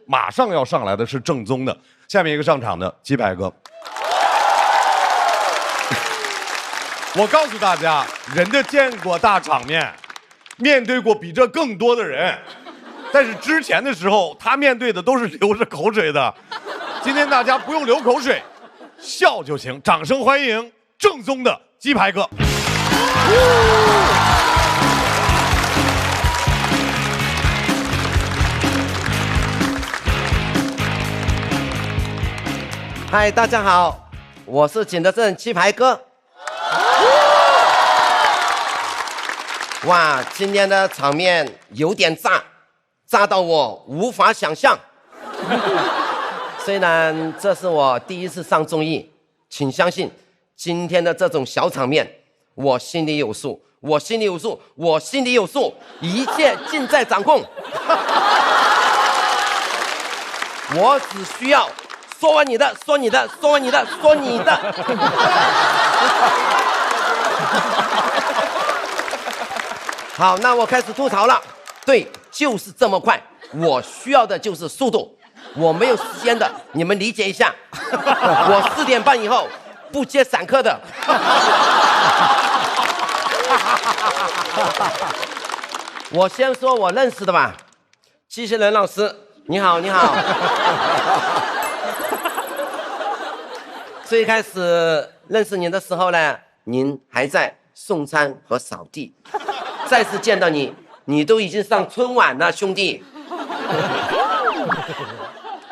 马上要上来的是正宗的，下面一个上场的鸡排哥。我告诉大家，人家见过大场面，面对过比这更多的人，但是之前的时候，他面对的都是流着口水的。今天大家不用流口水，笑就行。掌声欢迎正宗的鸡排哥。嗨，大家好，我是景德镇鸡排哥。哇，今天的场面有点炸，炸到我无法想象。虽然这是我第一次上综艺，请相信今天的这种小场面，我心里有数，我心里有数，我心里有数，一切尽在掌控。我只需要说完你的，说你的，说完你的，说你的。好，那我开始吐槽了。对，就是这么快。我需要的就是速度，我没有时间的，你们理解一下。我4点半以后不接散客的。我先说我认识的吧，机器人老师，你好，你好。最开始认识您的时候呢，您还在送餐和扫地。再次见到你，你都已经上春晚了，兄弟。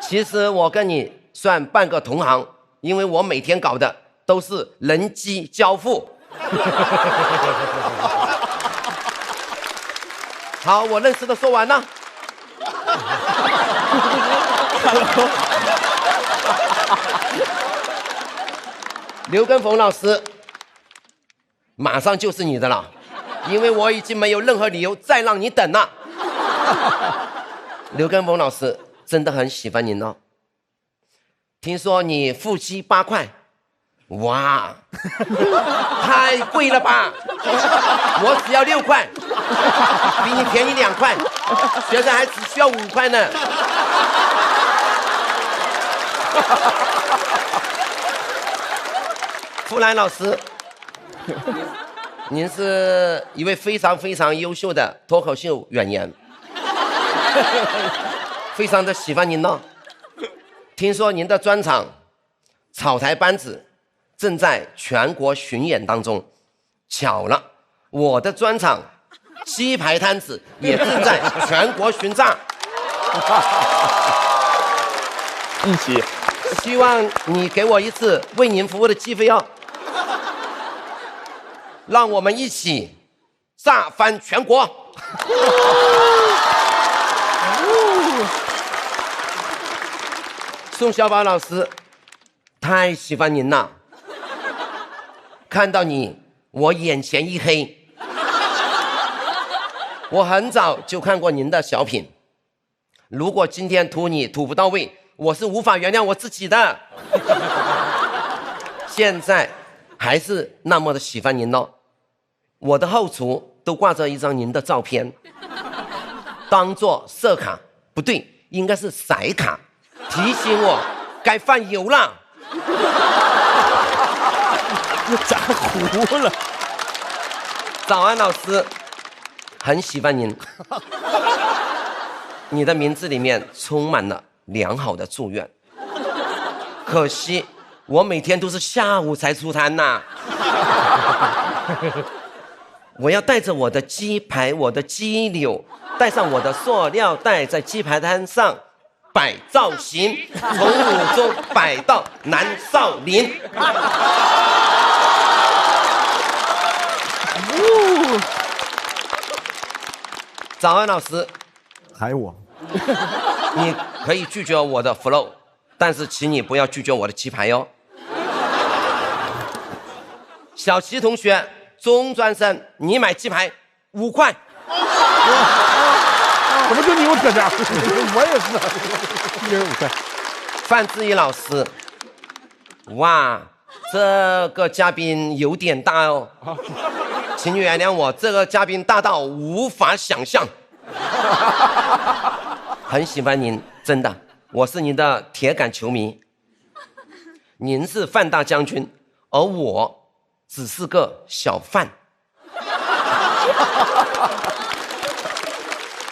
其实我跟你算半个同行，因为我每天搞的都是人机交付。好，我认识的说完了。刘根峰老师，马上就是你的了，因为我已经没有任何理由再让你等了。刘根峰老师真的很喜欢您哦，听说你腹肌8块，哇，太贵了吧？我只要6块，比你便宜2块，学生还只需要5块呢。傅兰老师，您是一位非常非常优秀的脱口秀演员，非常的喜欢您哦。听说您的专场草台班子正在全国巡演当中，巧了，我的专场鸡排摊子也正在全国巡账。一起，希望你给我一次为您服务的机会哦。让我们一起炸翻全国！宋小宝老师，太喜欢您了，看到你我眼前一黑。我很早就看过您的小品，如果今天吐你吐不到位，我是无法原谅我自己的。现在还是那么的喜欢您哦，我的后厨都挂着一张您的照片，当做色卡，不对，应该是色卡，提醒我该放油了。你炸糊了。早安老师，很喜欢您，你的名字里面充满了良好的祝愿，可惜我每天都是下午才出摊呐。我要带着我的鸡排，我的鸡柳，带上我的塑料袋，在鸡排摊上摆造型，从5中摆到南少林。早安老师，还我，你可以拒绝我的 flow， 但是请你不要拒绝我的鸡排哟。小齐同学，中专生，你买鸡排5块。怎么就你有特价？我也是，1人5块。范志毅老师，哇，这个嘉宾有点大哦，请原谅我，这个嘉宾大到无法想象。很喜欢您，真的，我是您的铁杆球迷。您是范大将军，而我只是个小范。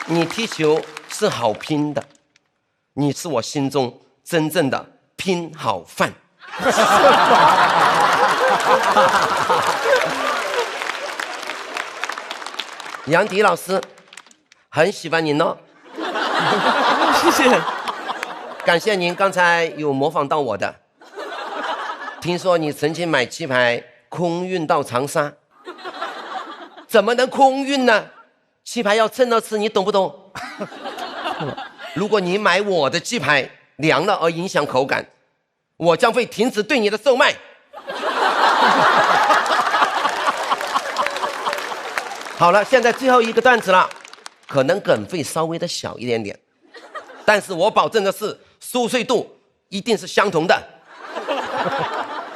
你踢球是好拼的，你是我心中真正的拼好饭。杨迪老师，很喜欢您哦。谢谢。感谢您刚才有模仿到我的。听说你曾经买鸡排空运到长沙，怎么能空运呢？鸡排要趁热吃，你懂不懂？如果你买我的鸡排凉了而影响口感，我将会停止对你的售卖。好了，现在最后一个段子了，可能梗会稍微的小一点点，但是我保证的是酥脆度一定是相同的。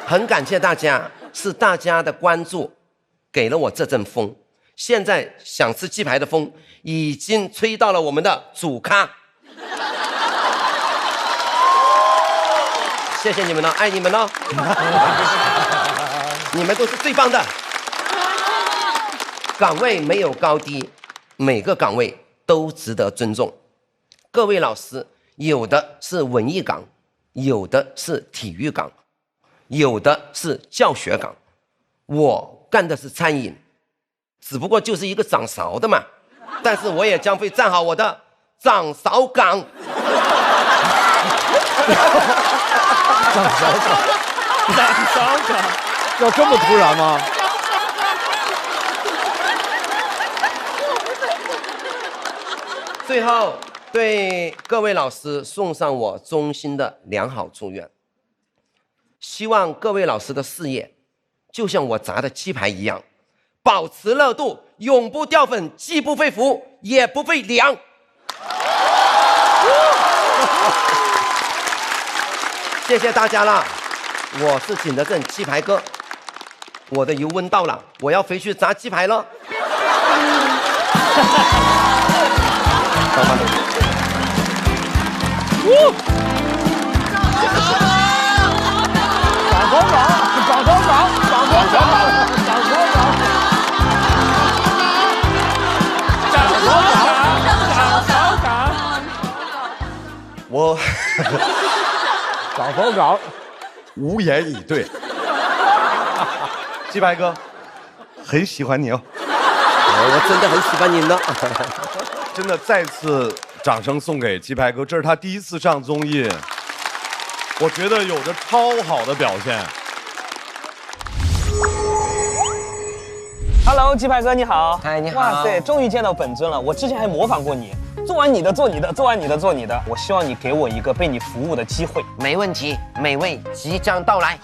很感谢大家，是大家的关注给了我这阵风。现在想吃鸡排的风已经吹到了我们的主咖。谢谢你们了，爱你们了。你们都是最棒的。岗位没有高低，每个岗位都值得尊重。各位老师，有的是文艺岗，有的是体育岗，有的是教学岗，我干的是餐饮，只不过就是一个掌勺的嘛，但是我也将会站好我的掌勺岗。掌勺岗，要这么突然吗？最后对各位老师送上我衷心的良好祝愿，希望各位老师的事业就像我炸的鸡排一样，保持热度，永不掉粉，既不会浮也不会凉。谢谢大家了，我是景德镇鸡排哥，我的油温到了，我要回去炸鸡排了。掌勺岗，掌勺岗，掌勺岗，掌勺岗，掌勺岗。我掌勺岗，无言以对。鸡排哥，很喜欢你哦，我真的很喜欢您呢。真的再次掌声送给鸡排哥，这是他第一次上综艺，我觉得有着超好的表现。Hello， 鸡排哥你好。嗨，你好。哇塞，终于见到本尊了。我之前还模仿过你，做完你的做你的，做完你的做你的。我希望你给我一个被你服务的机会。没问题，美味即将到来。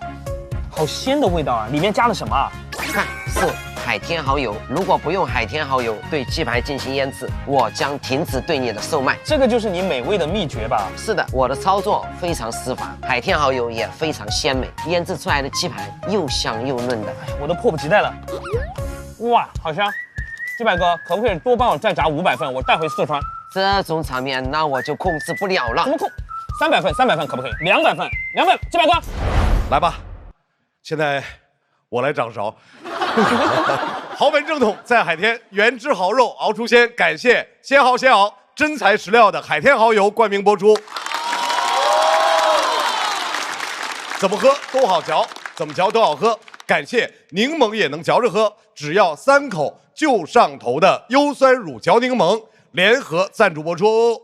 好鲜的味道啊！里面加了什么啊？看，是海天蚝油。如果不用海天蚝油对鸡排进行腌制，我将停止对你的售卖。这个就是你美味的秘诀吧？是的，我的操作非常丝滑，海天蚝油也非常鲜美，腌制出来的鸡排又香又嫩的。我都迫不及待了。哇，好香！鸡排哥，可不可以多帮我再炸500份，我带回四川？这种场面，那我就控制不了了。怎么控？300份，300份可不可以？200份，200份，鸡排哥，来吧，现在我来掌勺。豪门正统，在海天原汁好肉熬出鲜，感谢鲜蚝鲜熬真材实料的海天蚝油冠名播出。怎么喝都好嚼，怎么嚼都好喝。感谢柠檬也能嚼着喝，只要3口就上头的优酸乳嚼柠檬联合赞助播出。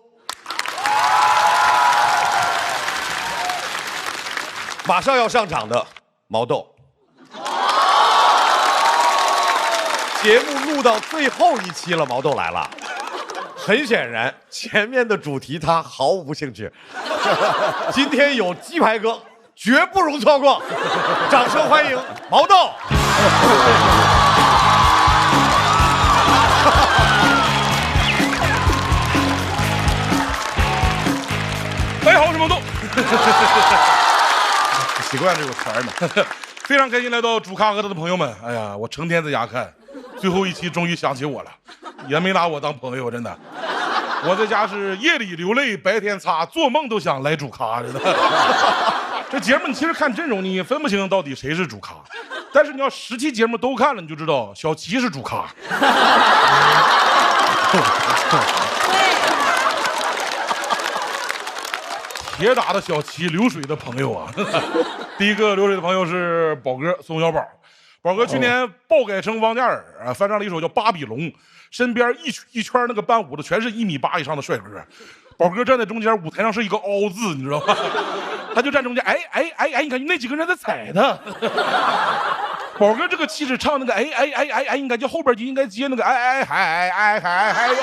马上要上场的毛豆。节目录到最后一期了，毛豆来了。很显然，前面的主题他毫无兴趣。今天有鸡排哥，绝不容错过。掌声欢迎毛豆。大家好，我是毛豆。习惯这个词儿呢。非常开心来到主咖和他的朋友们。哎呀，我成天在家看，最后一期终于想起我了，也没拿我当朋友，真的。我在家是夜里流泪，白天擦，做梦都想来主咖似的。这节目你其实看阵容，你分不清到底谁是主咖，但是你要10期节目都看了，你就知道小齐是主咖。铁打的小齐，流水的朋友啊。第一个流水的朋友是宝哥宋小宝，宝哥去年爆改成王嘉尔啊，翻唱了一首叫《巴比龙》，身边一圈那个伴舞的全是1.8米以上的帅哥，宝哥站在中间，舞台上是一个凹字，你知道吗？他就站中间，哎，你看那几个人在踩他。宝哥这个气质唱那个哎，你感觉后边就应该接那个哎呦。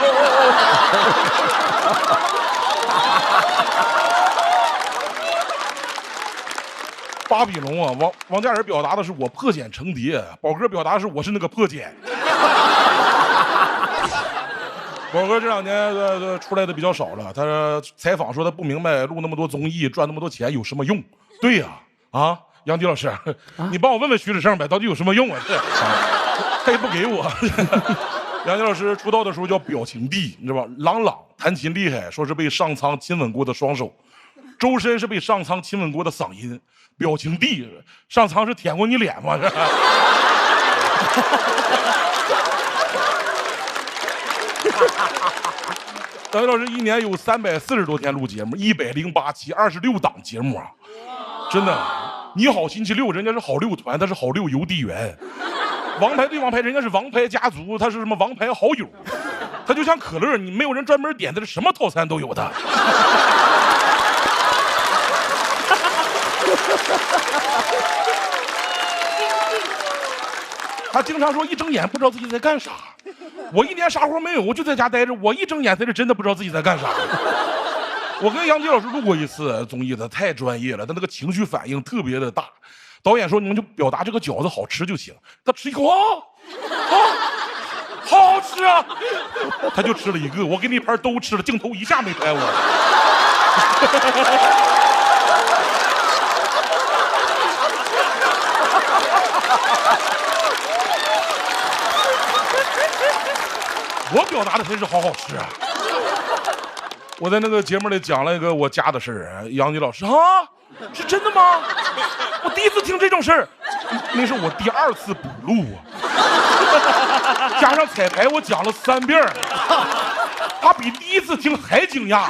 巴比龙啊，王嘉尔表达的是我破茧成蝶，宝哥表达的是我是那个破茧。宝哥这2年出来的比较少了，他采访说他不明白录那么多综艺赚那么多钱有什么用。对呀，杨迪老师，你帮我问问徐志胜呗，到底有什么用啊？他也不给我。杨迪老师出道的时候叫表情帝，你知道吧？朗弹琴厉害，说是被上苍亲吻过的双手；周深是被上苍亲吻过的嗓音。表情帝，上苍是舔过你脸吗？杨迪老师1年有340多天录节目，108期26档节目啊，真的。你好星期六，人家是好六团，他是好六邮递员。王牌对王牌，人家是王牌家族，他是什么王牌好友。他就像可乐，你没有人专门点的，什么套餐都有的。他经常说一睁眼不知道自己在干啥。我1年啥活没有，我就在家待着，我一睁眼才是真的不知道自己在干啥。我跟杨洁老师录过一次综艺，他太专业了，他那个情绪反应特别的大。导演说你们就表达这个饺子好吃就行，他吃一口好好吃啊，他就吃了一个，我给你一盘都吃了，镜头一下没拍我。我表达的才是好好吃啊！我在那个节目里讲了一个我家的事儿，杨迪老师是真的吗？我第一次听这种事儿，那是我第2次补录啊，加上彩排我讲了3遍，他比第一次听还惊讶，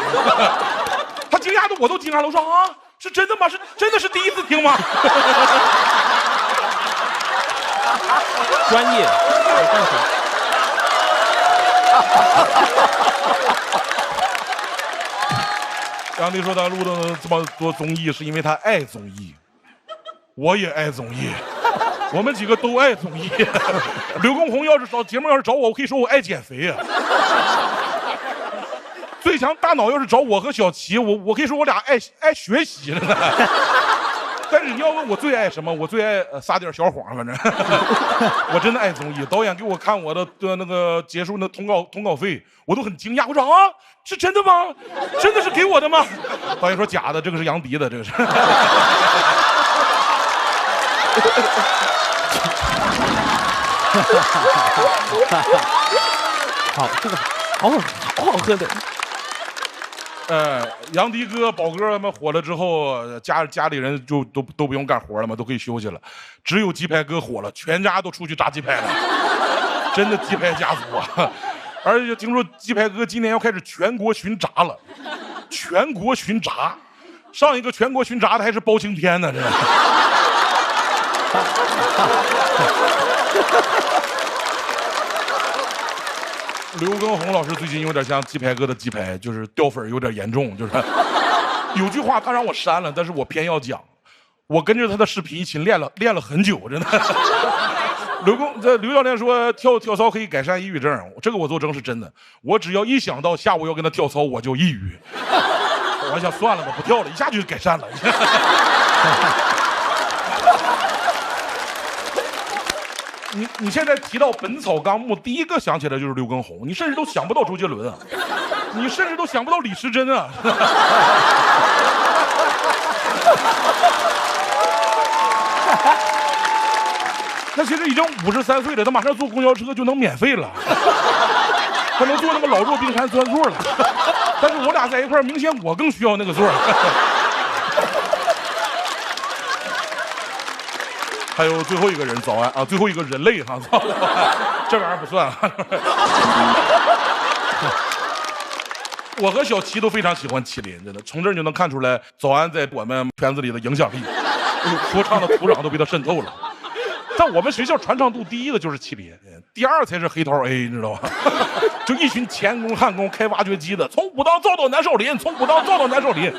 他惊讶的我都惊讶了。我说是真的吗？是真的是第一次听吗？专业，没办法。杨迪说他录的这么多综艺是因为他爱综艺，我也爱综艺，我们几个都爱综艺。刘畊宏要是节目找我，我可以说我爱减肥啊。最强大脑要是找我和小齐，我可以说我俩爱学习了呢。但是你要问我最爱什么，我最爱撒点小谎，反正我真的爱综艺。导演给我看我的那个结束那通告费，我都很惊讶。我说是真的吗？真的是给我的吗？导演说假的，这个是杨迪的，这个是。好，这个好好喝的。杨迪哥、宝哥们火了之后，家里人就都不用干活了嘛，都可以休息了。只有鸡排哥火了，全家都出去炸鸡排了，真的鸡排家族啊！而且听说鸡排哥今年要开始全国巡炸了，全国巡炸，上一个全国巡炸的还是包青天呢，这。刘畊宏老师最近有点像鸡排哥的鸡排，就是掉粉有点严重，就是有句话他让我删了，但是我偏要讲，我跟着他的视频一起练了很久，真的。刘教练说跳操可以改善抑郁症，这个我做证是真的。我只要一想到下午要跟他跳操，我就抑郁。我想算了吧，不跳了，一下就改善了。你现在提到《本草纲目》，第一个想起来就是刘畊宏，你甚至都想不到周杰伦啊，你甚至都想不到李时珍啊。他其实已经53岁了，他马上坐公交车就能免费了，他能坐那个老弱病残专座了。但是我俩在一块儿，明显我更需要那个座。还有最后一个人，早安啊，最后一个人类哈，这玩意儿不算啊。我和小齐都非常喜欢麒麟，真的，从这儿就能看出来早安在我们圈子里的影响力，说唱的土壤都被他渗透了。在我们学校传唱度第一的就是麒麟，第二才是黑桃 A， 你知道吗？就一群钳工、焊工开挖掘机的，从武当造到南少林，从武当造到南少林。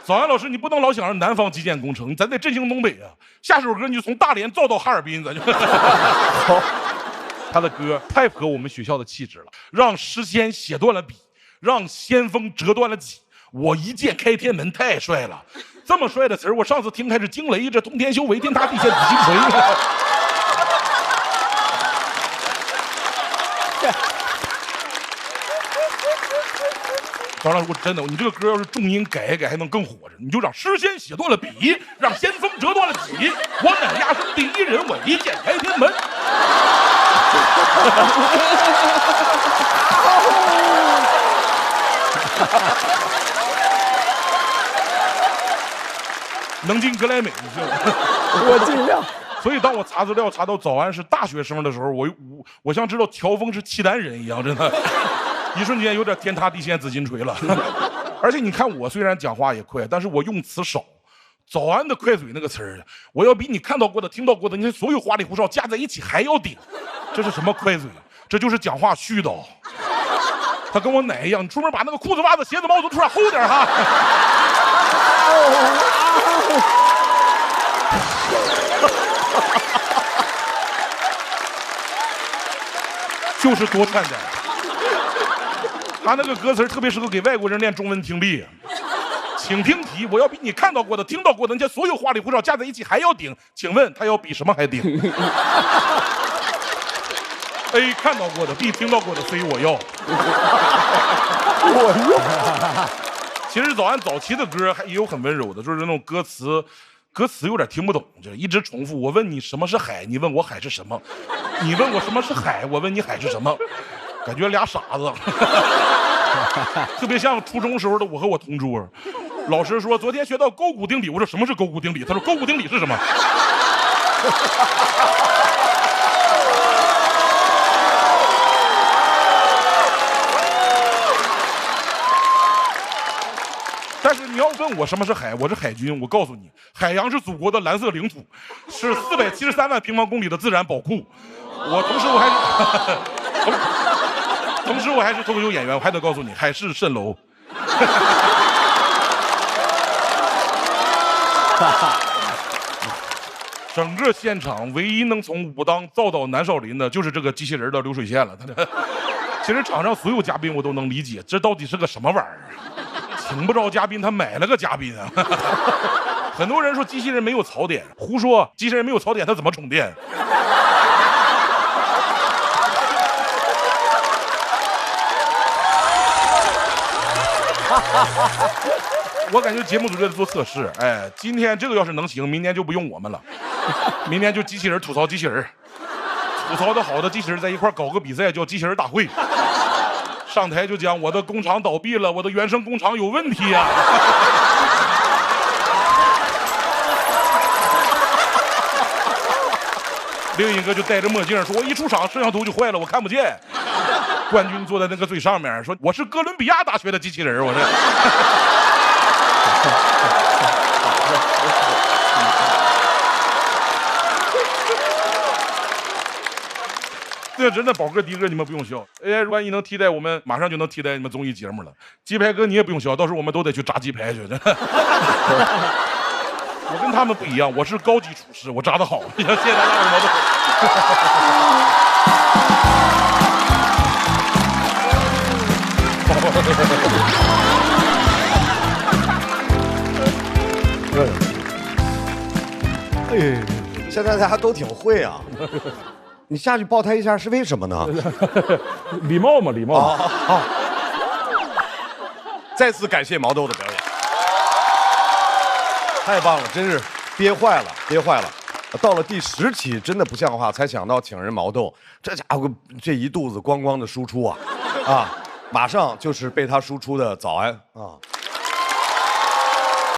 早安老师，你不能老想着南方基建工程，咱得振兴东北啊！下首歌你就从大连造到哈尔滨，咱就。他的歌太符合我们学校的气质了，让诗仙写断了笔，让先锋折断了戟。我一剑开天门，太帅了！这么帅的词儿，我上次听还是惊雷，这通天修为，天塌地陷紫金锤。当然，我真的，你这个歌要是重音改一改，还能更火着。你就让诗仙写断了笔，让先锋折断了戟，我乃亚生第一人，我一剑开天门。能进格莱美，我尽量。所以当我查资料查到早安是大学生的时候，我像知道乔峰是契丹人一样，真的，一瞬间有点天塌地陷紫金锤了。而且你看我虽然讲话也快，但是我用词少。早安的快嘴那个词儿，我要比你看到过的、听到过的那些所有花里胡哨加在一起还要顶。这是什么快嘴？这就是讲话絮叨。他跟我奶一样，你出门把那个裤子、袜子、鞋子、帽子出来厚点哈。就是多看点。他那个歌词特别适合给外国人练中文听力。请听题，我要比你看到过的、听到过的那些所有花里胡哨加在一起还要顶，请问他要比什么还顶？A 看到过的 ，B 听到过的 ，C 我要。其实早安早期的歌也有很温柔的，就是那种歌词有点听不懂，就一直重复。我问你什么是海，你问我海是什么；你问我什么是海，我问你海是什么。感觉俩傻子，特别像初中时候的我和我同桌。老师说昨天学到勾股定理，我说什么是勾股定理？他说勾股定理是什么？但是你要问我什么是海，我是海军。我告诉你，海洋是祖国的蓝色领土，是473万平方公里的自然宝库。同时我还是脱口秀演员，我还得告诉你，海市蜃楼。整个现场唯一能从武当造到南少林的，就是这个机器人的流水线了。其实场上所有嘉宾我都能理解，这到底是个什么玩意儿？请不着嘉宾，他买了个嘉宾啊！很多人说机器人没有槽点，胡说，机器人没有槽点，它怎么充电？我感觉节目组在做测试，哎，今天这个要是能行，明年就不用我们了，明年就机器人吐槽机器人，吐槽的好的机器人在一块搞个比赛，叫机器人大会，上台就讲我的工厂倒闭了，我的原生工厂有问题呀。另一个就戴着墨镜说，我一出场摄像头就坏了，我看不见。冠军坐在那个最上面说，我是哥伦比亚大学的机器人，我这。这真的宝哥、迪哥，你们不用笑。哎，万一能替代我们，马上就能替代你们综艺节目了。鸡排哥你也不用笑，到时候我们都得去炸鸡排去。我跟他们不一样，我是高级厨师，我炸得好。谢谢大家的矛盾。哎，现在大家都挺会啊。你下去抱他一下是为什么呢？礼貌嘛，礼貌。好，再次感谢毛豆的表演，太棒了，真是憋坏了，憋坏了。到了第10期，真的不像话，才想到请人毛豆，这家伙这一肚子咣咣的输出啊，马上就是被他输出的早安啊。